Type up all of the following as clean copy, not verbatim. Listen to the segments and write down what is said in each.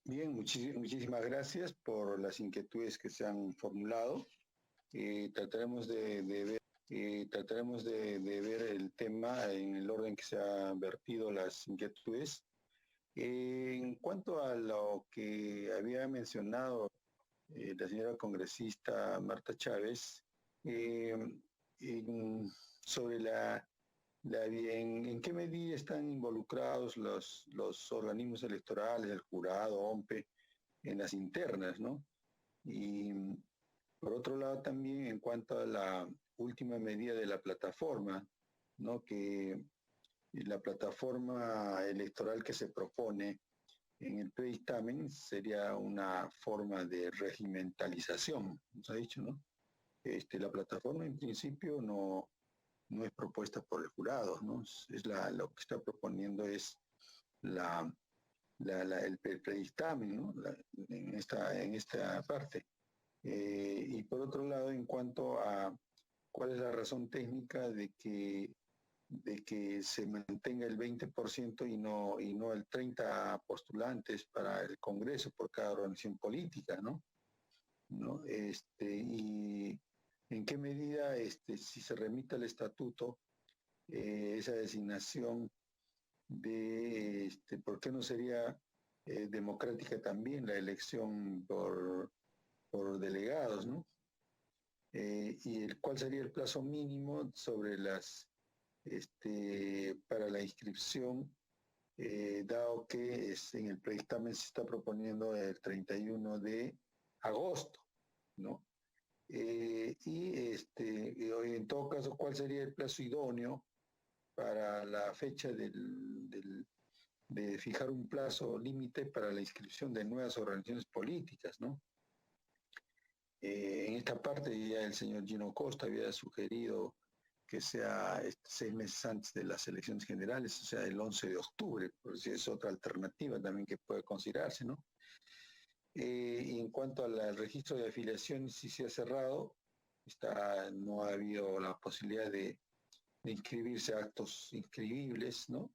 Bien, muchísimas gracias por las inquietudes que se han formulado. Trataremos de ver el tema en el orden que se han vertido las inquietudes. En cuanto a lo que había mencionado la señora congresista Marta Chávez, eh, en- sobre en qué medida están involucrados los organismos electorales, el jurado, OMPE, en las internas, ¿no? Y por otro lado también en cuanto a la última medida de la plataforma, ¿no? Que la plataforma electoral que se propone en el predictamen sería una forma de regimentalización, nos ha dicho, ¿no? La plataforma en principio no es propuesta por el jurado, ¿no? Lo que está proponiendo es la, el predictamen, ¿no? En esta parte. Y por otro lado, en cuanto a cuál es la razón técnica de que se mantenga el 20% y no el 30% postulantes para el Congreso por cada organización política, ¿no? ¿No? Y en qué medida, si se remite al estatuto, esa designación ¿por qué no sería democrática también la elección por delegados, ¿no? ¿Cuál sería el plazo mínimo sobre para la inscripción, dado que en el predictamen se está proponiendo el 31 de agosto, ¿no? En todo caso, ¿cuál sería el plazo idóneo para la fecha de fijar un plazo límite para la inscripción de nuevas organizaciones políticas, ¿no? En esta parte ya el señor Gino Costa había sugerido que sea 6 meses antes de las elecciones generales, o sea, el 11 de octubre, por si es otra alternativa también que puede considerarse, ¿no? Y en cuanto al registro de afiliaciones, sí se ha cerrado, no ha habido la posibilidad de inscribirse a actos inscribibles, ¿no?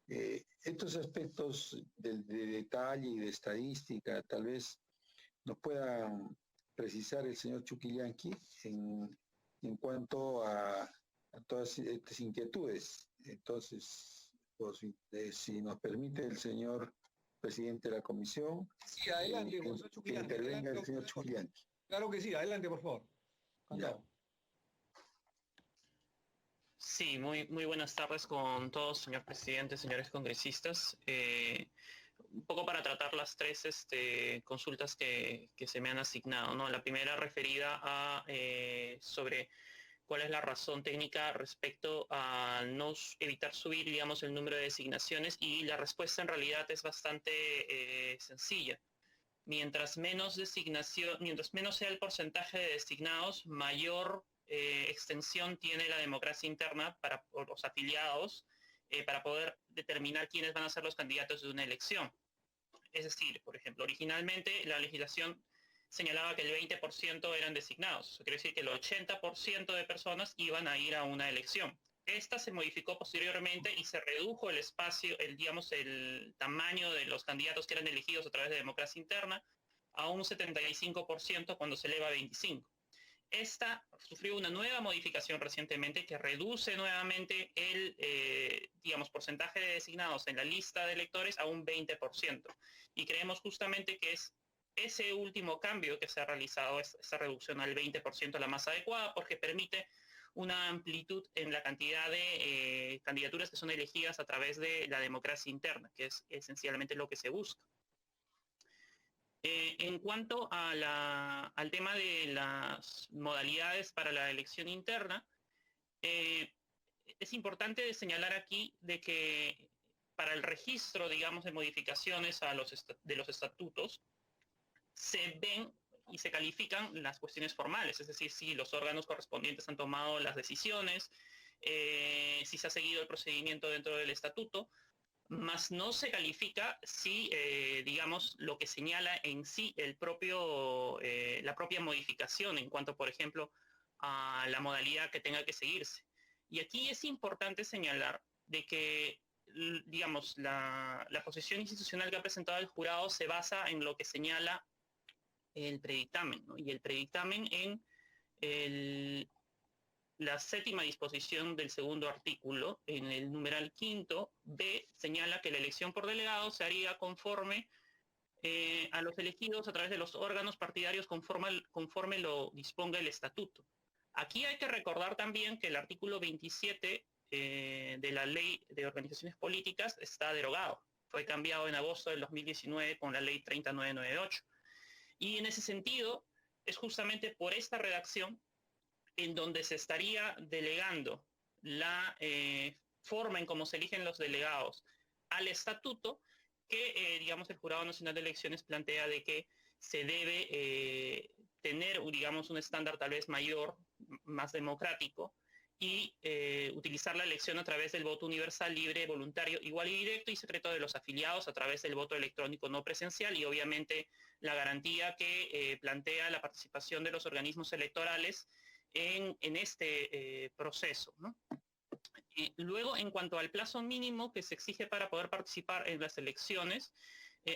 Estos aspectos de detalle y de estadística tal vez nos pueda precisar el señor Chuquillanqui en cuanto a todas estas inquietudes. Entonces, si nos permite el señor presidente de la comisión, Sí, adelante, profesor que Chuquilante, intervenga adelante, el señor doctor. Chuquillanqui. Claro que sí, adelante, por favor. Ya. Sí, muy buenas tardes con todos, señor presidente, señores congresistas. Un poco para tratar las tres consultas que se me han asignado, ¿no? La primera referida a sobre cuál es la razón técnica respecto a no evitar subir, digamos, el número de designaciones, y la respuesta en realidad es bastante sencilla. Mientras menos sea el porcentaje de designados, mayor extensión tiene la democracia interna para los afiliados, para poder determinar quiénes van a ser los candidatos de una elección. Es decir, por ejemplo, originalmente la legislación señalaba que el 20% eran designados. Eso quiere decir que el 80% de personas iban a ir a una elección. Esta se modificó posteriormente y se redujo el espacio, digamos, el tamaño de los candidatos que eran elegidos a través de democracia interna a un 75% cuando se eleva a 25%. Esta sufrió una nueva modificación recientemente que reduce nuevamente el, digamos, porcentaje de designados en la lista de electores a un 20%. Y creemos justamente que es ese último cambio que se ha realizado, esa reducción al 20%, la más adecuada, porque permite una amplitud en la cantidad de candidaturas que son elegidas a través de la democracia interna, que es esencialmente lo que se busca. En cuanto al tema de las modalidades para la elección interna, es importante señalar aquí de que para el registro, digamos, de modificaciones de los estatutos, se ven y se califican las cuestiones formales, es decir, si los órganos correspondientes han tomado las decisiones, si se ha seguido el procedimiento dentro del estatuto, más no se califica si, digamos, lo que señala en sí la propia modificación en cuanto, por ejemplo, a la modalidad que tenga que seguirse. Y aquí es importante señalar de que digamos, la posición institucional que ha presentado el jurado se basa en lo que señala el predictamen, ¿no? Y el predictamen en la séptima disposición del segundo artículo, en el numeral quinto, B, señala que la elección por delegado se haría conforme a los elegidos a través de los órganos partidarios conforme lo disponga el estatuto. Aquí hay que recordar también que el artículo 27 de la Ley de Organizaciones Políticas está derogado. Fue cambiado en agosto del 2019 con la Ley 3998. Y en ese sentido, es justamente por esta redacción en donde se estaría delegando la forma en cómo se eligen los delegados al estatuto, que, digamos, el Jurado Nacional de Elecciones plantea de que se debe tener, digamos, un estándar tal vez mayor, más democrático, y utilizar la elección a través del voto universal, libre, voluntario, igual y directo y secreto de los afiliados a través del voto electrónico no presencial y obviamente la garantía que plantea la participación de los organismos electorales en este proceso, ¿no? Luego, en cuanto al plazo mínimo que se exige para poder participar en las elecciones,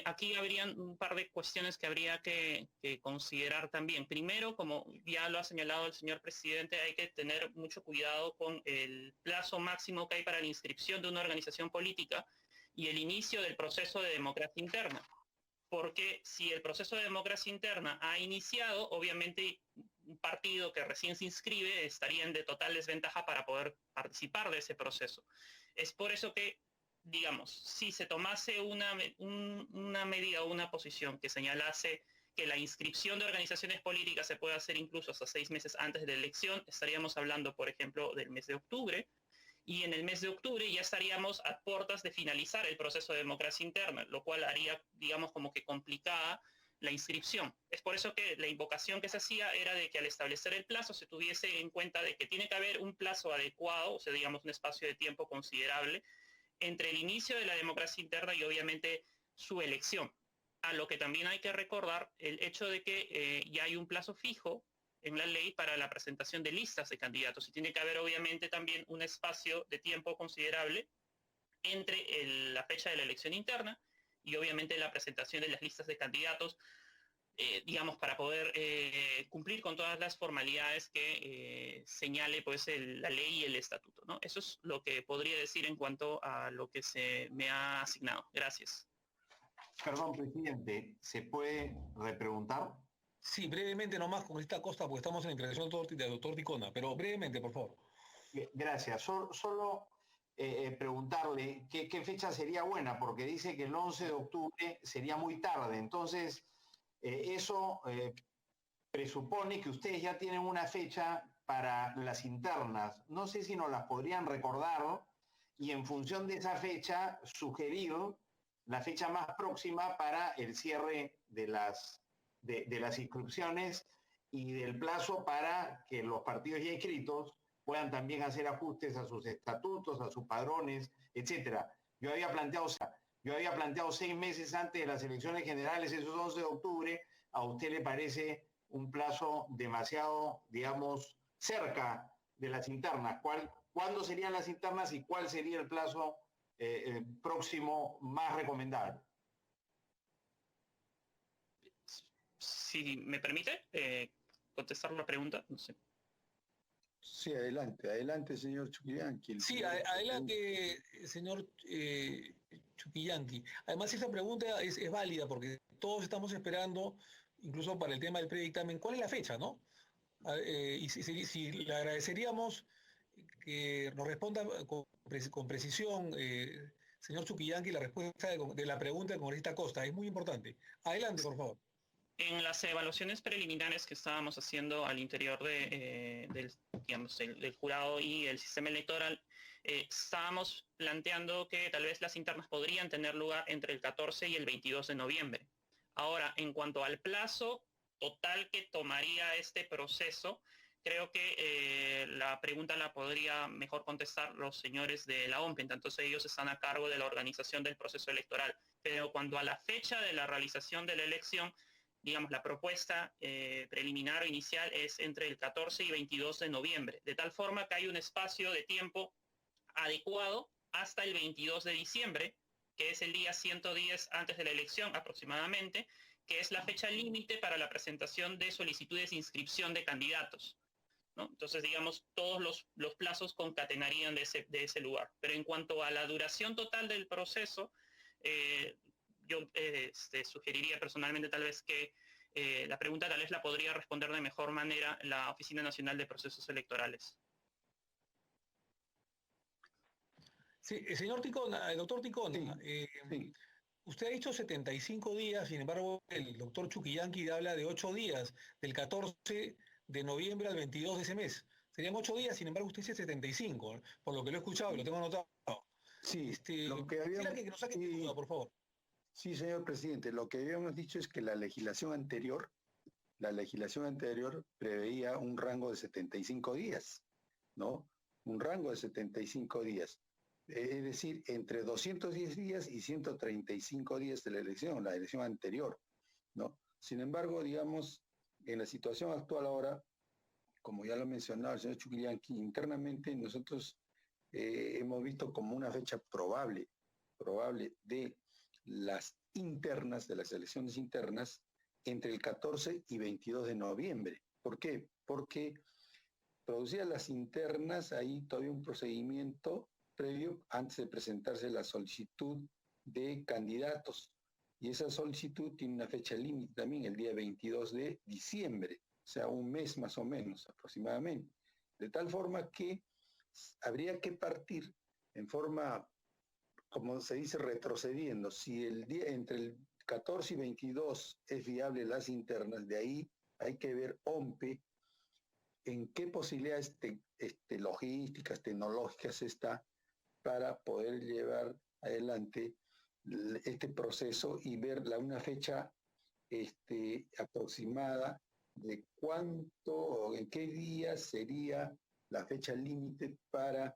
aquí habrían un par de cuestiones que habría que considerar también. Primero, como ya lo ha señalado el señor presidente, hay que tener mucho cuidado con el plazo máximo que hay para la inscripción de una organización política y el inicio del proceso de democracia interna. Porque si el proceso de democracia interna ha iniciado, obviamente un partido que recién se inscribe estaría en de total desventaja para poder participar de ese proceso. Es por eso que, digamos, si se tomase una medida o una posición que señalase que la inscripción de organizaciones políticas se puede hacer incluso hasta 6 meses antes de la elección, estaríamos hablando, por ejemplo, del mes de octubre, y en el mes de octubre ya estaríamos a puertas de finalizar el proceso de democracia interna, lo cual haría, digamos, como que complicada la inscripción. Es por eso que la invocación que se hacía era de que al establecer el plazo se tuviese en cuenta de que tiene que haber un plazo adecuado, o sea, digamos, un espacio de tiempo considerable entre el inicio de la democracia interna y obviamente su elección. A lo que también hay que recordar el hecho de que ya hay un plazo fijo en la ley para la presentación de listas de candidatos y tiene que haber obviamente también un espacio de tiempo considerable entre la fecha de la elección interna y obviamente la presentación de las listas de candidatos, digamos, para poder cumplir con todas las formalidades que señale pues la ley y el estatuto, ¿no? Eso es lo que podría decir en cuanto a lo que se me ha asignado. Gracias. Perdón, presidente, ¿se puede repreguntar? Sí, brevemente nomás con esta Costa, porque estamos en la intervención del doctor Ticona, pero brevemente, por favor. Gracias. Solo preguntarle qué fecha sería buena, porque dice que el 11 de octubre sería muy tarde. Entonces, eso presupone que ustedes ya tienen una fecha para las internas. No sé si nos las podrían recordar y en función de esa fecha sugerir la fecha más próxima para el cierre de las inscripciones y del plazo para que los partidos ya inscritos puedan también hacer ajustes a sus estatutos, a sus padrones, etcétera. Yo había planteado 6 meses antes de las elecciones generales, esos 11 de octubre. ¿A usted le parece un plazo demasiado, digamos, cerca de las internas? ¿Cuándo serían las internas y cuál sería el plazo próximo más recomendable? Si me permite contestar la pregunta, no sé. Sí, adelante, señor Chuquillanqui. Sí, adelante, señor Chuquillanqui. Además, esta pregunta es válida porque todos estamos esperando, incluso para el tema del predictamen, ¿cuál es la fecha, no? Y si le agradeceríamos que nos responda con precisión, señor Chuquillanqui, la respuesta de la pregunta del congresista Costa. Es muy importante. Adelante, por favor. En las evaluaciones preliminares que estábamos haciendo al interior del jurado y el sistema electoral, estábamos planteando que tal vez las internas podrían tener lugar entre el 14 y el 22 de noviembre. Ahora, en cuanto al plazo total que tomaría este proceso, creo que la pregunta la podría mejor contestar los señores de la OMPE, entonces ellos están a cargo de la organización del proceso electoral. Pero cuando a la fecha de la realización de la elección, digamos, la propuesta preliminar o inicial es entre el 14 y 22 de noviembre, de tal forma que hay un espacio de tiempo adecuado hasta el 22 de diciembre, que es el día 110 antes de la elección aproximadamente, que es la fecha límite para la presentación de solicitudes de inscripción de candidatos, ¿no? Entonces, digamos, todos los plazos concatenarían de ese lugar. Pero en cuanto a la duración total del proceso, yo sugeriría personalmente tal vez que la pregunta tal vez la podría responder de mejor manera la Oficina Nacional de Procesos Electorales. Sí, señor Ticona, el doctor Ticona, Sí. usted ha dicho 75 días, sin embargo, el doctor Chuquillanqui habla de 8 días, del 14 de noviembre al 22 de ese mes. Serían 8 días, sin embargo, usted dice 75, ¿no? Por lo que lo he escuchado, lo tengo anotado. Sí, lo que Quisiera habíamos, que nos saque de sí, duda, por favor. sí, señor presidente, lo que habíamos dicho es que la legislación anterior preveía un rango de 75 días, ¿no? Un rango de 75 días. Es decir, entre 210 días y 135 días de la elección anterior, ¿no? Sin embargo, digamos, en la situación actual ahora, como ya lo mencionaba el señor Chuquillanqui, internamente nosotros hemos visto como una fecha probable de las internas, de las elecciones internas, entre el 14 y 22 de noviembre. ¿Por qué? Porque producidas las internas, hay todavía un procedimiento previo antes de presentarse la solicitud de candidatos. Y esa solicitud tiene una fecha límite también, el día 22 de diciembre, o sea, un mes más o menos aproximadamente. De tal forma que habría que partir en forma, como se dice, retrocediendo. Si el día entre el 14 y 22 es viable las internas, de ahí hay que ver OMPE en qué posibilidades logísticas, tecnológicas está para poder llevar adelante este proceso y ver una fecha aproximada de cuánto o en qué día sería la fecha límite para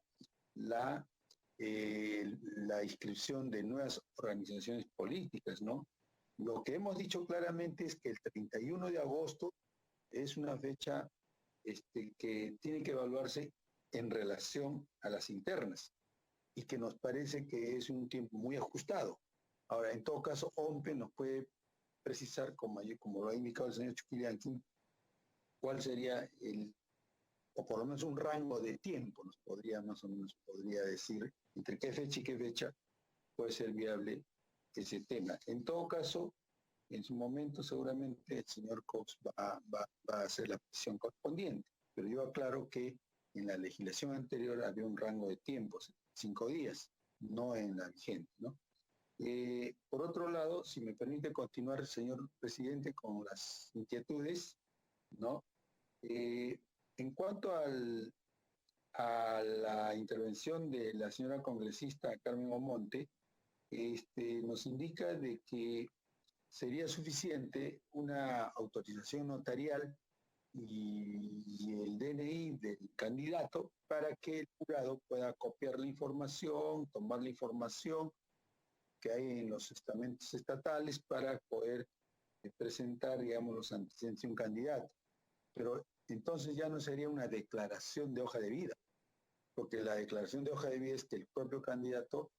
la, la inscripción de nuevas organizaciones políticas, ¿no? Lo que hemos dicho claramente es que el 31 de agosto es una fecha que tiene que evaluarse en relación a las internas y que nos parece que es un tiempo muy ajustado. Ahora, en todo caso, OMPE nos puede precisar, como lo ha indicado el señor Chuquillanqui, cuál sería o por lo menos un rango de tiempo, más o menos podría decir entre qué fecha y qué fecha puede ser viable ese tema. En todo caso, en su momento seguramente el señor Cox va a hacer la petición correspondiente, pero yo aclaro que en la legislación anterior había un rango de tiempos, 5 días, no en la vigente, ¿no? Por otro lado, si me permite continuar, señor presidente, con las inquietudes, ¿no? En cuanto a la intervención de la señora congresista Carmen Omonte, nos indica de que sería suficiente una autorización notarial y el DNI del candidato para que el jurado pueda copiar la información, tomar la información que hay en los estamentos estatales para poder presentar, digamos, los antecedentes de un candidato. Pero entonces ya no sería una declaración de hoja de vida, porque la declaración de hoja de vida es que el propio candidato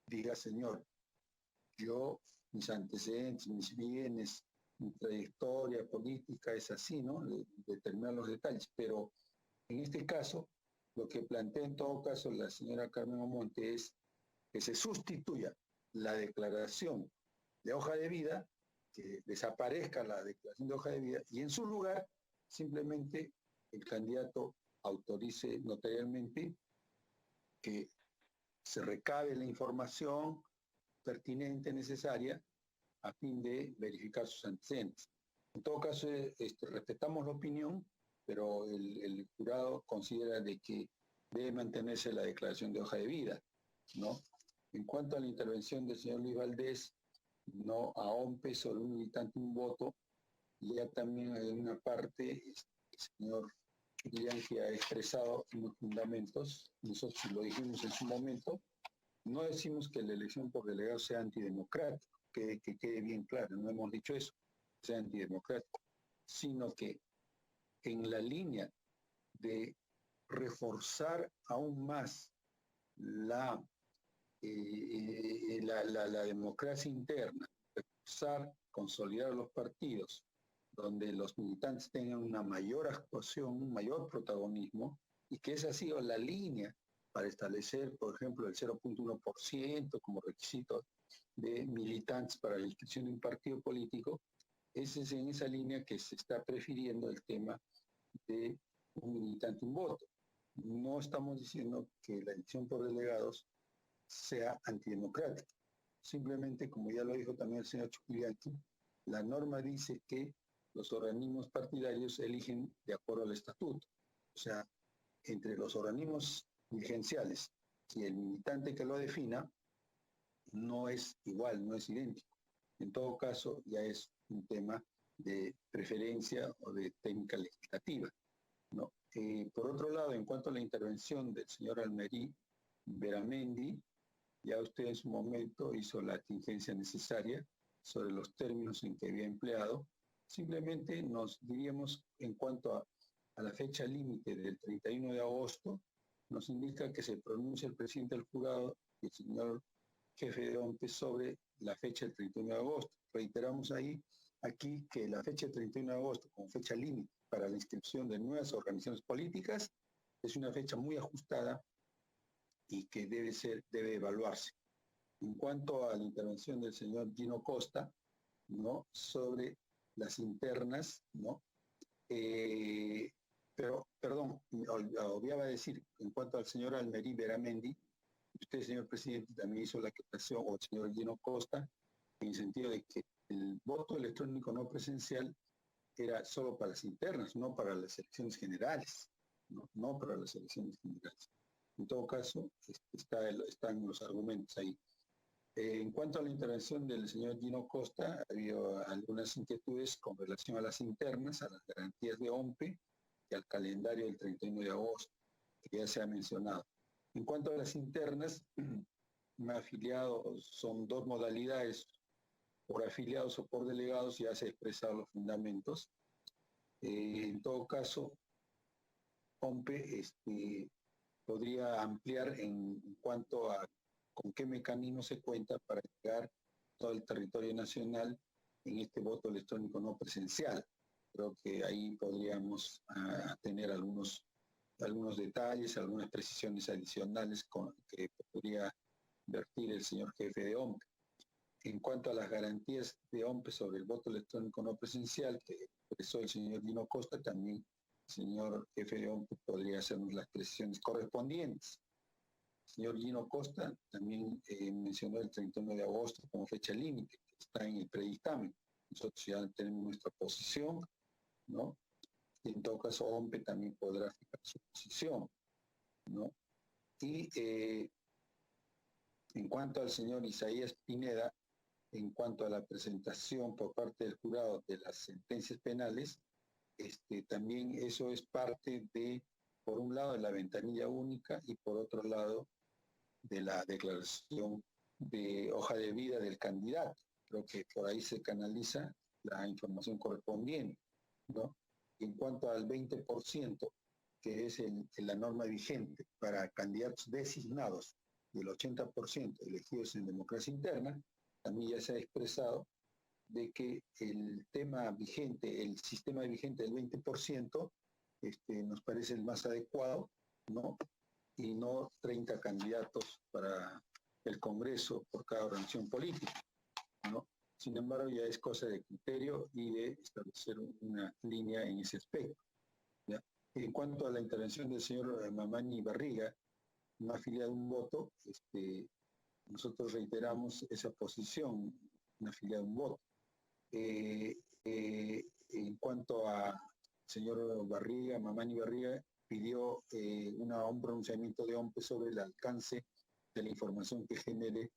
diga, señor, yo, mis antecedentes, mis bienes, mi trayectoria política es así, ¿no? Determinar los detalles, pero en este caso, lo que plantea en todo caso la señora Carmen Omonte es que se sustituya la declaración de hoja de vida, que desaparezca la declaración de hoja de vida y en su lugar simplemente el candidato autorice notarialmente que se recabe la información pertinente, necesaria, a fin de verificar sus antecedentes. En todo caso, respetamos la opinión, pero el jurado considera de que debe mantenerse la declaración de hoja de vida, ¿no? En cuanto a la intervención del señor Luis Valdés, no a OMPE, solo un militante, un voto, y ya también hay una parte, el señor Chuquillanqui ha expresado unos fundamentos, nosotros lo dijimos en su momento, no decimos que la elección por delegado sea antidemocrático, que quede bien claro, no hemos dicho eso, sea antidemocrático, sino que en la línea de reforzar aún más la, la democracia interna, reforzar, consolidar los partidos, donde los militantes tengan una mayor actuación, un mayor protagonismo, y que esa ha sido la línea para establecer, por ejemplo, el 0.1% como requisito de militantes para la inscripción de un partido político. Es en esa línea que se está prefiriendo el tema de un militante, un voto. No estamos diciendo que la elección por delegados sea antidemocrática. Simplemente, como ya lo dijo también el señor Chuquillanqui, la norma dice que los organismos partidarios eligen de acuerdo al estatuto. O sea, entre los organismos dirigenciales y el militante que lo defina, no es igual, no es idéntico. En todo caso, ya es un tema de preferencia o de técnica legislativa, ¿no? Por otro lado, en cuanto a la intervención del señor Almerí Beramendi, ya usted en su momento hizo la tingencia necesaria sobre los términos en que había empleado. Simplemente nos diríamos en cuanto a la fecha límite del 31 de agosto, nos indica que se pronuncia el presidente del jurado y el señor jefe de OMPE sobre la fecha del 31 de agosto. Reiteramos aquí que la fecha del 31 de agosto como fecha límite para la inscripción de nuevas organizaciones políticas es una fecha muy ajustada y que debe evaluarse. En cuanto a la intervención del señor Gino Costa, ¿no?, sobre las internas, ¿no? Pero, perdón, obviaba decir, en cuanto al señor Almerí Beramendi, usted, señor presidente, también hizo la aclaración, o el señor Gino Costa, en el sentido de que el voto electrónico no presencial era solo para las internas, no para las elecciones generales, no para las elecciones generales. En todo caso, están los argumentos ahí. En cuanto a la intervención del señor Gino Costa, ha habido algunas inquietudes con relación a las internas, a las garantías de OMPE y al calendario del 31 de agosto, que ya se ha mencionado. En cuanto a las internas, afiliados son dos modalidades, por afiliados o por delegados, ya se han expresado los fundamentos. En todo caso, OMPE podría ampliar en cuanto a con qué mecanismo se cuenta para llegar todo el territorio nacional en este voto electrónico no presencial. Creo que ahí podríamos tener algunos detalles, algunas precisiones adicionales que podría vertir el señor jefe de OMPE. En cuanto a las garantías de OMPE sobre el voto electrónico no presencial que expresó el señor Gino Costa, también el señor jefe de OMPE podría hacernos las precisiones correspondientes. El señor Gino Costa también mencionó el 31 de agosto como fecha límite, que está en el predictamen. Nosotros ya tenemos nuestra posición, ¿no? Y en todo caso, OMPE también podrá fijar su posición, ¿no? Y en cuanto al señor Isaías Pineda, en cuanto a la presentación por parte del jurado de las sentencias penales, también eso es parte de, por un lado, de la ventanilla única y por otro lado, de la declaración de hoja de vida del candidato. Creo que por ahí se canaliza la información correspondiente, ¿no? En cuanto al 20%, que es la norma vigente para candidatos designados, y el 80% elegidos en democracia interna, también ya se ha expresado de que el tema vigente, el sistema vigente del 20%, nos parece el más adecuado, ¿no? Y no 30 candidatos para el Congreso por cada organización política, ¿no? Sin embargo, ya es cosa de criterio y de establecer una línea en ese aspecto, ¿ya? En cuanto a la intervención del señor Mamani Barriga, no afiliado a un voto, nosotros reiteramos esa posición, una afiliado a un voto. En cuanto a señor Barriga, Mamani Barriga, pidió un pronunciamiento de OMPE sobre el alcance de la información que genere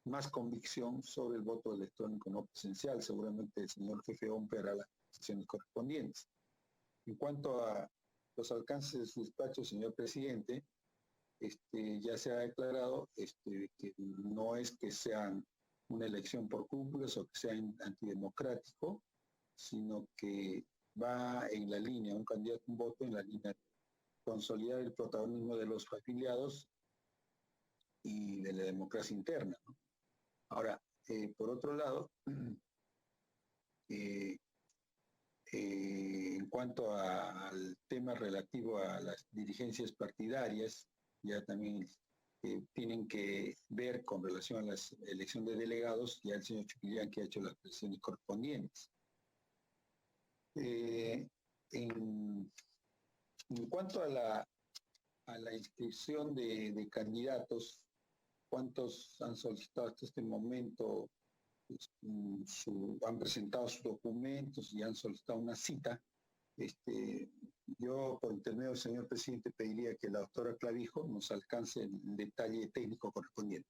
más convicción sobre el voto electrónico no presencial. Seguramente el señor jefe OMPE hará las decisiones correspondientes. En cuanto a los alcances de su despacho, señor presidente, ya se ha declarado que no es que sean una elección por cúpulas o que sea antidemocrático, sino que va en la línea, un candidato, un voto en la línea de consolidar el protagonismo de los afiliados y de la democracia interna, ¿no? Ahora, por otro lado, eh, en cuanto al tema relativo a las dirigencias partidarias, ya también tienen que ver con relación a la elección de delegados, ya el señor Chuquillán que ha hecho las presiones correspondientes. En cuanto a la inscripción de candidatos, ¿cuántos han solicitado hasta este momento? Han presentado sus documentos y han solicitado una cita. Yo, por intermedio del señor presidente, pediría que la doctora Clavijo nos alcance el detalle técnico correspondiente.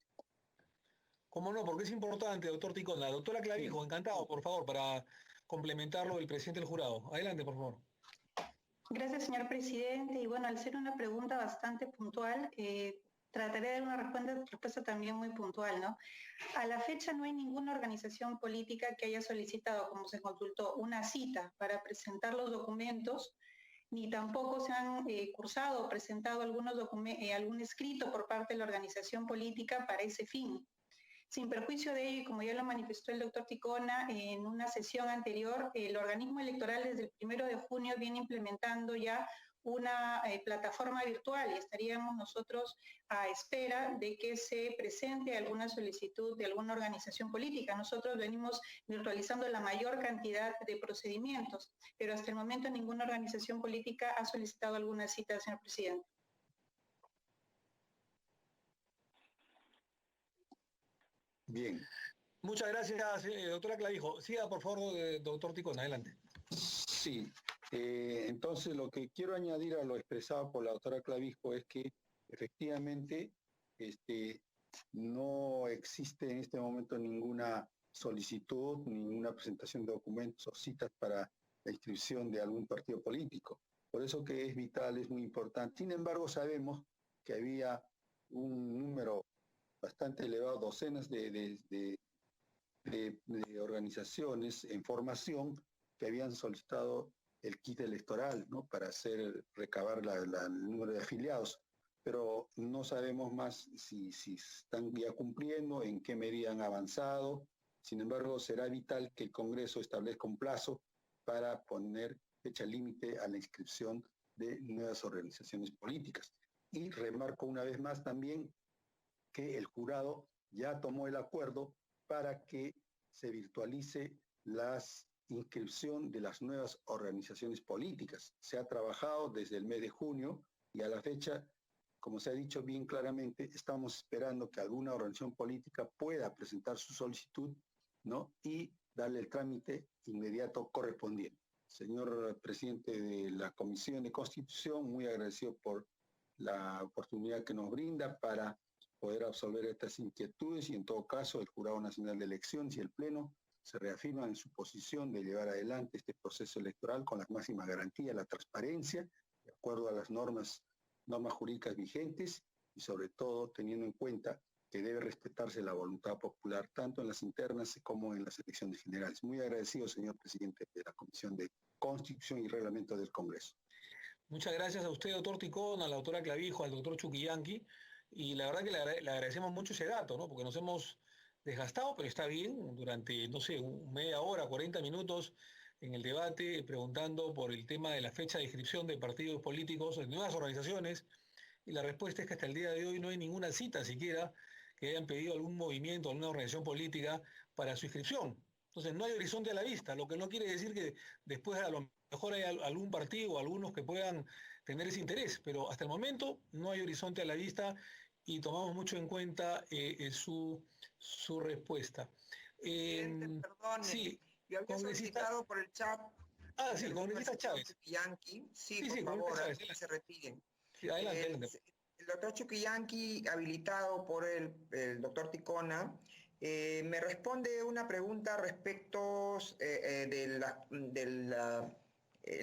¿Cómo no? Porque es importante, doctor Ticón. La doctora Clavijo, sí. Encantado, por favor, para complementarlo el presidente del jurado. Adelante, por favor. Gracias, señor presidente. Y bueno, al ser una pregunta bastante puntual, trataré de dar una respuesta también muy puntual, ¿no? A la fecha no hay ninguna organización política que haya solicitado, como se consultó, una cita para presentar los documentos, ni tampoco se han cursado o presentado algún escrito por parte de la organización política para ese fin. Sin perjuicio de ello, y como ya lo manifestó el doctor Ticona en una sesión anterior, el organismo electoral desde el 1 de junio viene implementando ya una plataforma virtual y estaríamos nosotros a espera de que se presente alguna solicitud de alguna organización política. Nosotros venimos virtualizando la mayor cantidad de procedimientos, pero hasta el momento ninguna organización política ha solicitado alguna cita, señor presidente. Bien. Muchas gracias, doctora Clavijo. Siga, por favor, doctor Ticón, adelante. Sí. Entonces, lo que quiero añadir a lo expresado por la doctora Clavijo es que efectivamente no existe en este momento ninguna solicitud, ninguna presentación de documentos o citas para la inscripción de algún partido político. Por eso que es vital, es muy importante. Sin embargo, sabemos que había un número bastante elevado, docenas de organizaciones en formación que habían solicitado el kit electoral, ¿no? Para recabar el número de afiliados, pero no sabemos más si están ya cumpliendo, en qué medida han avanzado. Sin embargo, será vital que el Congreso establezca un plazo para poner fecha límite a la inscripción de nuevas organizaciones políticas. Y remarco una vez más también que el jurado ya tomó el acuerdo para que se virtualice la inscripción de las nuevas organizaciones políticas. Se ha trabajado desde el mes de junio y a la fecha, como se ha dicho bien claramente, estamos esperando que alguna organización política pueda presentar su solicitud, ¿no? Y darle el trámite inmediato correspondiente. Señor presidente de la Comisión de Constitución, muy agradecido por la oportunidad que nos brinda para poder absolver estas inquietudes y en todo caso el Jurado Nacional de Elecciones y el Pleno se reafirman en su posición de llevar adelante este proceso electoral con las máximas garantías, la transparencia, de acuerdo a las normas jurídicas vigentes y sobre todo teniendo en cuenta que debe respetarse la voluntad popular tanto en las internas como en las elecciones generales. Muy agradecido, señor presidente de la Comisión de Constitución y Reglamento del Congreso. Muchas gracias a usted, doctor Ticón, a la doctora Clavijo, al doctor Chuquillanqui, y la verdad que le agradecemos mucho ese dato, ¿no? Porque nos hemos desgastado, pero está bien, durante, no sé, media hora, 40 minutos en el debate, preguntando por el tema de la fecha de inscripción de partidos políticos en nuevas organizaciones, y la respuesta es que hasta el día de hoy no hay ninguna cita siquiera que hayan pedido algún movimiento, alguna organización política para su inscripción. Entonces no hay horizonte a la vista, lo que no quiere decir que después a lo mejor hay algún partido o algunos que puedan tener ese interés, pero hasta el momento no hay horizonte a la vista y tomamos mucho en cuenta su respuesta. Perdón, sí, yo había solicitado por el chat. Sí, congresista Chávez. Sí, por favor, Chávez, que se retiren. Sí, adelante. El doctor Chuquillanqui, habilitado por el doctor Ticona, me responde una pregunta respecto del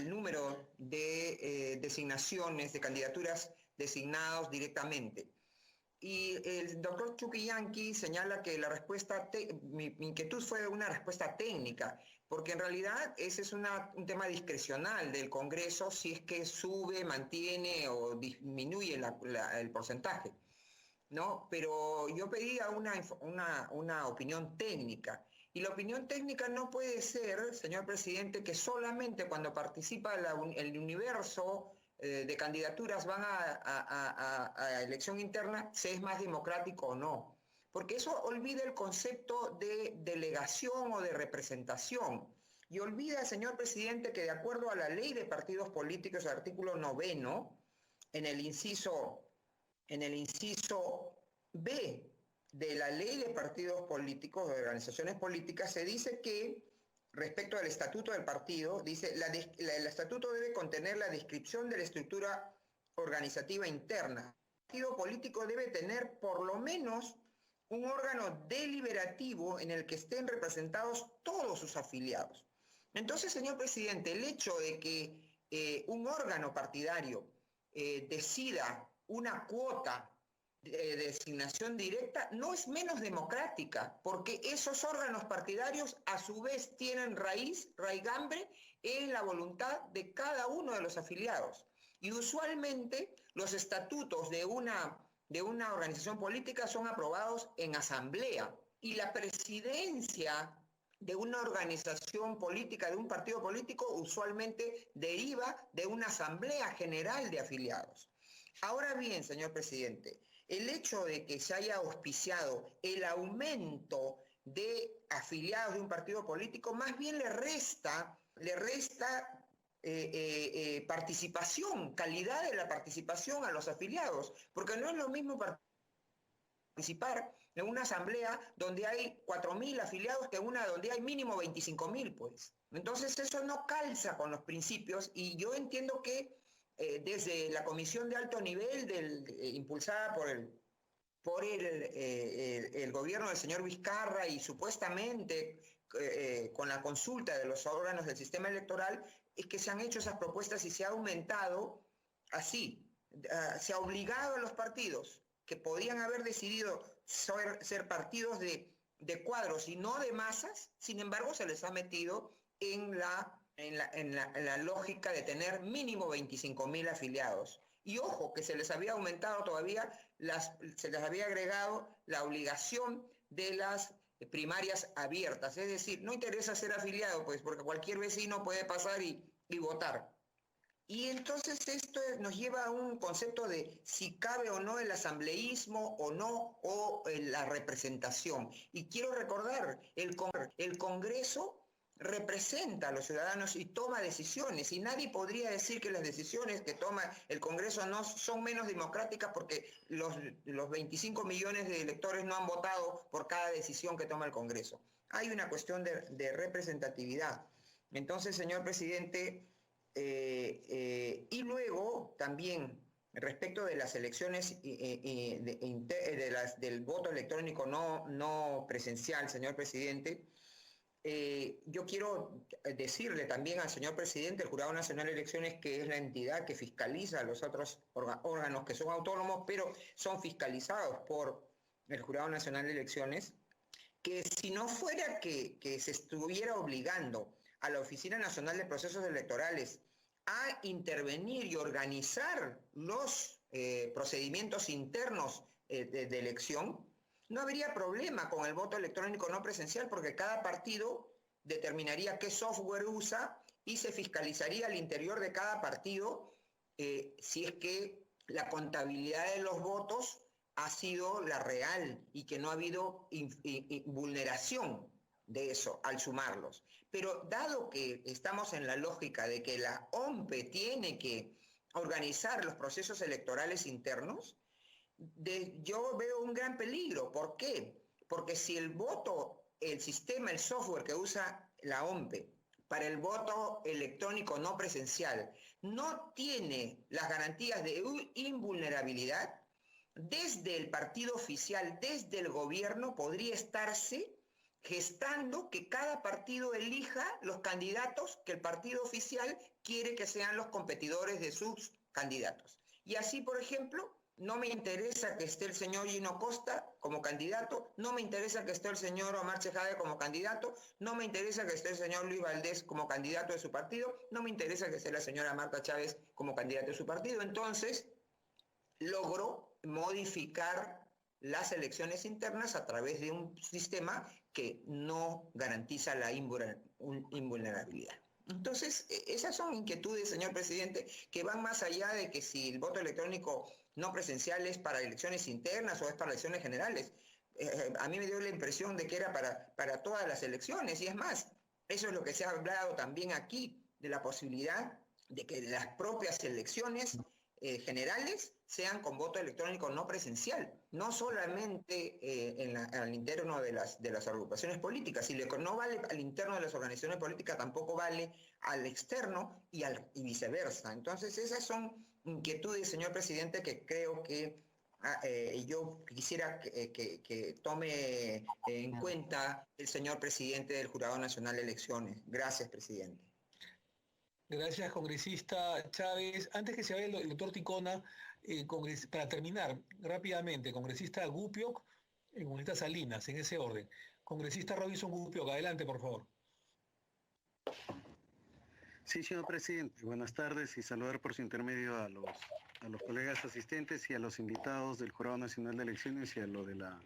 número de designaciones, de candidaturas designados directamente. Y el doctor Chuquillanqui señala que la respuesta, mi inquietud fue una respuesta técnica, porque en realidad ese es un tema discrecional del Congreso si es que sube, mantiene o disminuye el porcentaje. ¿no? Pero yo pedía una opinión técnica. Y la opinión técnica no puede ser, señor presidente, que solamente cuando participa el universo de candidaturas van a elección interna, se es más democrático o no. Porque eso olvida el concepto de delegación o de representación. Y olvida, señor presidente, que de acuerdo a la ley de partidos políticos, artículo 9, en el inciso B de la ley de partidos políticos, de organizaciones políticas, se dice que, respecto al estatuto del partido, dice, el estatuto debe contener la descripción de la estructura organizativa interna. El partido político debe tener por lo menos un órgano deliberativo en el que estén representados todos sus afiliados. Entonces, señor presidente, el hecho de que un órgano partidario decida una cuota de designación directa no es menos democrática, porque esos órganos partidarios a su vez tienen raigambre en la voluntad de cada uno de los afiliados. Y usualmente los estatutos de una organización política son aprobados en asamblea, y la presidencia de una organización política, de un partido político, usualmente deriva de una asamblea general de afiliados. Ahora bien, señor presidente, el hecho de que se haya auspiciado el aumento de afiliados de un partido político más bien le resta participación, calidad de la participación a los afiliados, porque no es lo mismo participar en una asamblea donde hay 4.000 afiliados que una donde hay mínimo 25.000, pues. Entonces eso no calza con los principios, y yo entiendo que desde la comisión de alto nivel impulsada por el gobierno del señor Vizcarra y supuestamente con la consulta de los órganos del sistema electoral, es que se han hecho esas propuestas y se ha aumentado así. Se ha obligado a los partidos que podían haber decidido ser partidos de cuadros y no de masas, sin embargo se les ha metido en la lógica de tener mínimo 25.000 afiliados. Y ojo, que se les había aumentado todavía, se les había agregado la obligación de las primarias abiertas. Es decir, no interesa ser afiliado, pues, porque cualquier vecino puede pasar y votar. Y entonces esto nos lleva a un concepto de si cabe o no el asambleísmo o no, o la representación. Y quiero recordar, el Congreso representa a los ciudadanos y toma decisiones, y nadie podría decir que las decisiones que toma el Congreso no son menos democráticas porque los 25 millones de electores no han votado por cada decisión que toma el Congreso. Hay una cuestión de representatividad. Entonces, señor presidente, y luego también respecto de las elecciones del voto electrónico no presencial, señor presidente, yo quiero decirle también al señor presidente, el Jurado Nacional de Elecciones, que es la entidad que fiscaliza a los otros órganos que son autónomos, pero son fiscalizados por el Jurado Nacional de Elecciones, que si no fuera que se estuviera obligando a la Oficina Nacional de Procesos Electorales a intervenir y organizar los procedimientos internos de elección, no habría problema con el voto electrónico no presencial, porque cada partido determinaría qué software usa y se fiscalizaría al interior de cada partido si es que la contabilidad de los votos ha sido la real y que no ha habido vulneración de eso al sumarlos. Pero dado que estamos en la lógica de que la OMPE tiene que organizar los procesos electorales internos, yo veo un gran peligro. ¿Por qué? Porque si el voto, el sistema, el software que usa la OMPE para el voto electrónico no presencial no tiene las garantías de invulnerabilidad, desde el partido oficial, desde el gobierno, podría estarse gestando que cada partido elija los candidatos que el partido oficial quiere que sean los competidores de sus candidatos. Y así, por ejemplo, no me interesa que esté el señor Gino Costa como candidato, no me interesa que esté el señor Omar Chejade como candidato, no me interesa que esté el señor Luis Valdés como candidato de su partido, no me interesa que esté la señora Marta Chávez como candidata de su partido. Entonces, logro modificar las elecciones internas a través de un sistema que no garantiza la invulnerabilidad. Entonces, esas son inquietudes, señor presidente, que van más allá de que si el voto electrónico no presencial es para elecciones internas o es para elecciones generales. A mí me dio la impresión de que era para todas las elecciones, y es más, eso es lo que se ha hablado también aquí, de la posibilidad de que las propias elecciones generales sean con voto electrónico no presencial, no solamente al interno de las agrupaciones políticas. Si lo que no vale al interno de las organizaciones políticas, tampoco vale al externo y viceversa. Entonces, esas son inquietudes, señor presidente, que creo que yo quisiera que tome en cuenta el señor presidente del Jurado Nacional de Elecciones. Gracias, presidente. Gracias, congresista Chávez. Antes que se vaya el doctor Ticona, para terminar rápidamente, congresista Gupiok, congresista Salinas, en ese orden. Congresista Robinson Gupiok, adelante, por favor. Sí, señor presidente, buenas tardes y saludar por su intermedio a los colegas asistentes y a los invitados del Jurado Nacional de Elecciones y a lo de la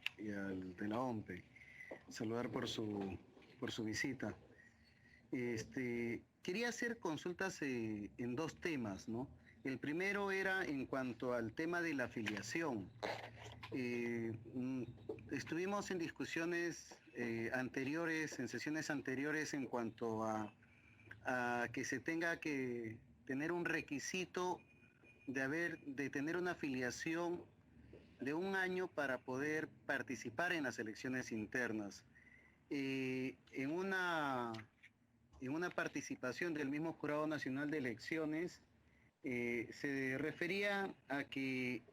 OMPE. Saludar por su visita. Quería hacer consultas en dos temas, ¿no? El primero era en cuanto al tema de la afiliación. Estuvimos en discusiones anteriores, en sesiones anteriores, en cuanto a que se tenga que tener un requisito de tener una afiliación de 1 año para poder participar en las elecciones internas. En una participación del mismo Jurado Nacional de Elecciones, se refería a que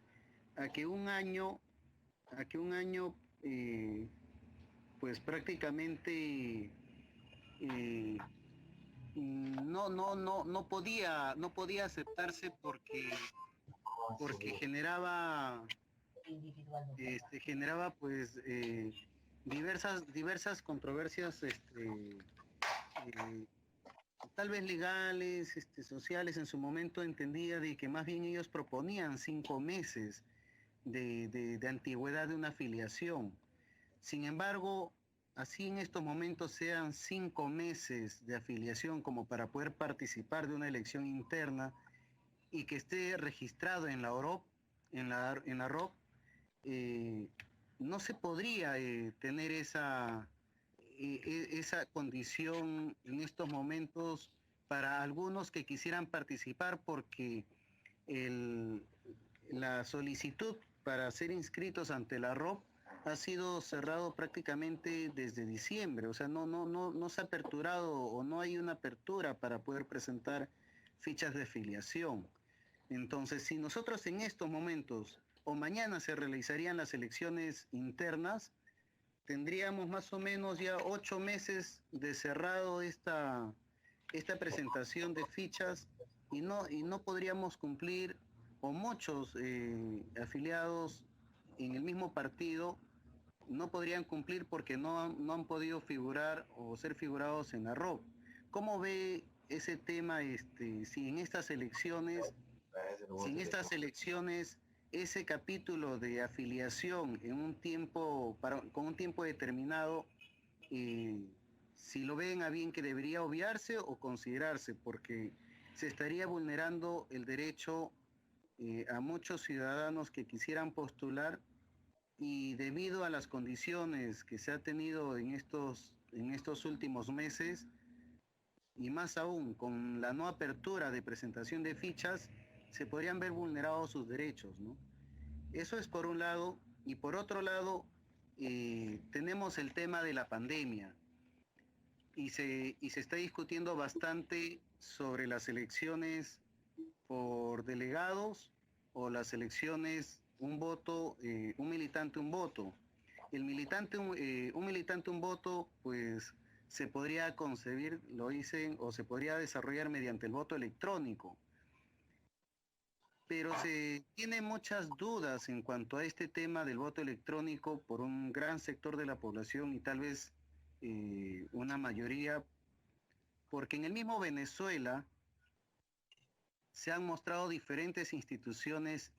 1 año, pues prácticamente no podía aceptarse porque generaba pues diversas controversias tal vez legales, sociales. En su momento entendía de que más bien ellos proponían 5 meses de antigüedad de una afiliación. Sin embargo, así en estos momentos sean 5 meses de afiliación como para poder participar de una elección interna y que esté registrado en la OROP, en la ROP, no se podría tener esa condición en estos momentos para algunos que quisieran participar, porque la solicitud para ser inscritos ante la ROP ha sido cerrado prácticamente desde diciembre. O sea, no se ha aperturado o no hay una apertura para poder presentar fichas de afiliación. Entonces, si nosotros en estos momentos o mañana se realizarían las elecciones internas, tendríamos más o menos ya 8 meses de cerrado esta presentación de fichas y no podríamos cumplir, o muchos afiliados en el mismo partido no podrían cumplir porque no han podido figurar o ser figurados en la ROP. ¿Cómo ve ese tema, si en estas elecciones ese capítulo de afiliación en con un tiempo determinado, si lo ven a bien, que debería obviarse o considerarse, porque se estaría vulnerando el derecho a muchos ciudadanos que quisieran postular, y debido a las condiciones que se ha tenido en estos últimos meses, y más aún con la no apertura de presentación de fichas, se podrían ver vulnerados sus derechos, ¿no? Eso es por un lado. Y por otro lado, tenemos el tema de la pandemia, y se está discutiendo bastante sobre las elecciones por delegados o las elecciones un voto, un militante, un voto. Un militante, un voto, pues se podría concebir, lo dicen, o se podría desarrollar mediante el voto electrónico. Pero se tiene muchas dudas en cuanto a este tema del voto electrónico por un gran sector de la población, y tal vez una mayoría, porque en el mismo Venezuela se han mostrado diferentes instituciones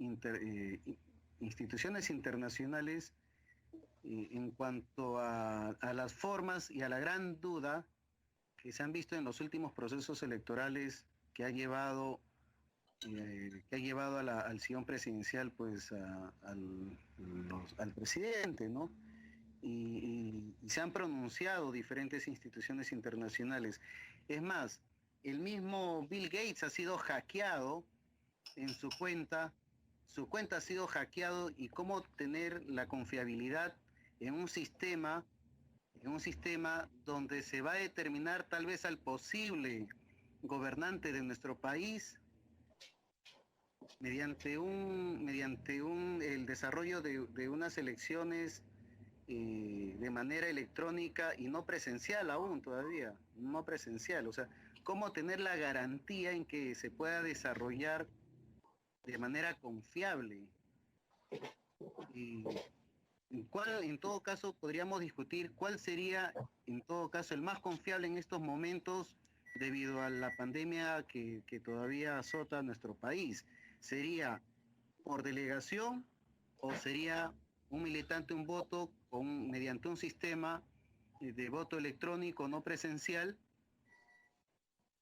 instituciones internacionales en cuanto a las formas y a la gran duda que se han visto en los últimos procesos electorales que ha llevado al sillón presidencial pues al presidente, ¿no? Y se han pronunciado diferentes instituciones internacionales. Es más, el mismo Bill Gates ha sido hackeado en su cuenta ha sido hackeado, y cómo tener la confiabilidad en un sistema donde se va a determinar tal vez al posible gobernante de nuestro país mediante el desarrollo de unas elecciones de manera electrónica y no presencial aún todavía, no presencial. O sea, cómo tener la garantía en que se pueda desarrollar de manera confiable. Y en todo caso podríamos discutir cuál sería en todo caso el más confiable en estos momentos debido a la pandemia que todavía azota a nuestro país. ¿Sería por delegación o sería un militante un voto mediante un sistema de voto electrónico no presencial,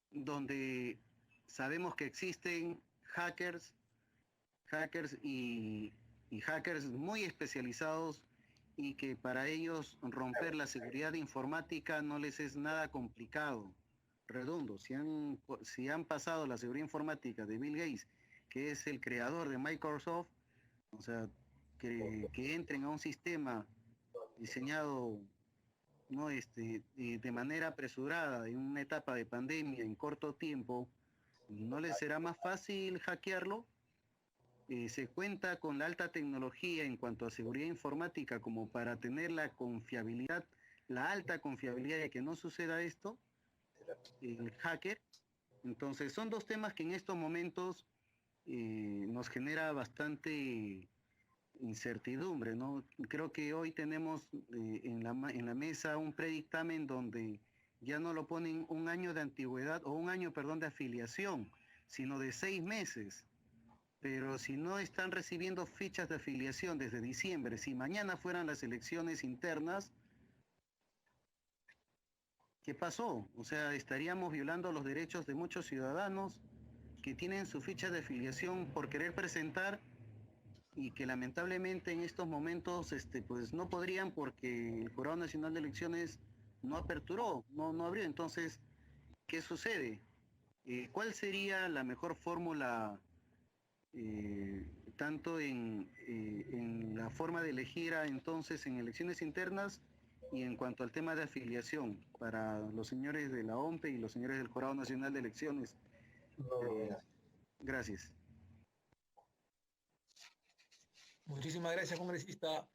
donde sabemos que existen hackers y hackers muy especializados, y que para ellos romper la seguridad informática no les es nada complicado, redondo? Si han pasado la seguridad informática de Bill Gates, que es el creador de Microsoft, o sea, que entren a un sistema diseñado, ¿no? De manera apresurada en una etapa de pandemia en corto tiempo, ¿no les será más fácil hackearlo? Se cuenta con la alta tecnología en cuanto a seguridad informática como para tener la alta confiabilidad de que no suceda esto, el hacker. Entonces son dos temas que en estos momentos nos genera bastante incertidumbre, ¿no? Creo que hoy tenemos en la mesa un predictamen donde ya no lo ponen un año de antigüedad o un año, perdón, de afiliación, sino de 6 meses. Pero si no están recibiendo fichas de afiliación desde diciembre, si mañana fueran las elecciones internas, ¿qué pasó? O sea, estaríamos violando los derechos de muchos ciudadanos que tienen su ficha de afiliación por querer presentar, y que lamentablemente en estos momentos pues no podrían porque el Jurado Nacional de Elecciones no aperturó, no abrió. Entonces, ¿qué sucede? ¿Cuál sería la mejor fórmula, tanto en la forma de elegir entonces en elecciones internas y en cuanto al tema de afiliación para los señores de la OMPE y los señores del Jurado Nacional de Elecciones? Gracias. Muchísimas gracias, congresista.